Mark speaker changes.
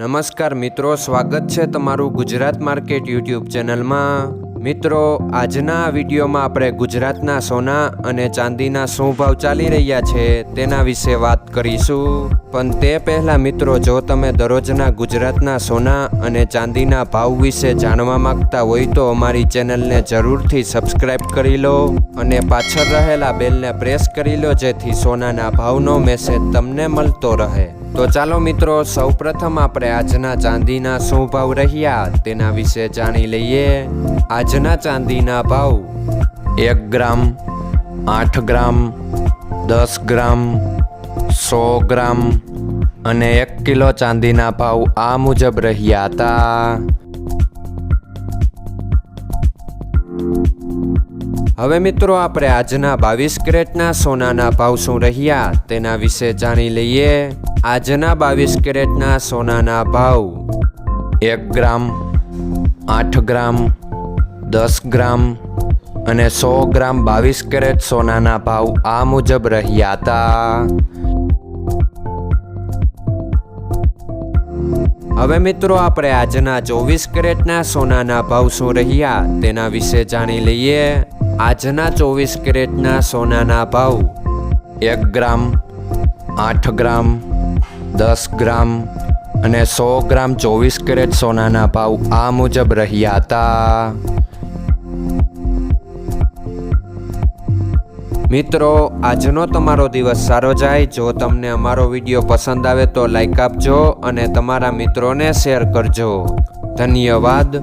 Speaker 1: નમસ્કાર મિત્રો, સ્વાગત છે તમારું ગુજરાત માર્કેટ યુટ્યુબ ચેનલમાં। મિત્રો, આજના વિડીયોમાં આપણે ગુજરાતના સોના અને ચાંદીના શું ભાવ ચાલી રહ્યા છે તેના વિશે વાત કરીશું। પણ તે પહેલાં મિત્રો, જો તમે દરરોજના ગુજરાતના સોના અને ચાંદીના ભાવ વિશે જાણવા માંગતા હોય તો અમારી ચેનલને જરૂરથી સબસ્ક્રાઈબ કરી લો અને પાછળ રહેલા બેલને પ્રેસ કરી લો, જેથી સોનાના ભાવનો મેસેજ તમને મળતો રહે। તો ચાલો મિત્રો, સૌપ્રથમ આપણે આજના ચાંદીના શું ભાવ રહ્યા તેના વિશે જાણી લઈએ। આજના ચાંદીના ભાવ 1 ગ્રામ, 8 ગ્રામ, 10 ગ્રામ, 100 ગ્રામ અને 1 કિલો ચાંદીના ભાવ આ મુજબ રહ્યા હતા। હવે મિત્રો, આપણે આજના 22 કેરેટના સોનાના ભાવ શું રહ્યા તેના વિશે જાણી લઈએ। આજના 22 કેરેટના સોનાના ભાવ 1 ગ્રામ, 8 ગ્રામ, 10 ગ્રામ અને 100 ગ્રામ 22 કેરેટ સોનાના ભાવ આ મુજબ રહ્યા હતા। હવે મિત્રો, આપણે આજના 24 કેરેટના સોનાના ભાવ શું રહ્યા તેના વિશે જાણી લઈએ। આજના 24 કેરેટના સોનાના ભાવ 1 ગ્રામ, 8 ગ્રામ, 10 ગ્રામ અને 100 ગ્રામ 24 કેરેટ સોનાના ભાવ આ મુજબ રહ્યા હતા। મિત્રો, આજનો તમારો દિવસ સારો જાય। જો તમને અમારો વિડીયો પસંદ આવે તો લાઈક આપજો અને તમારા મિત્રોને શેર કરજો। ધન્યવાદ।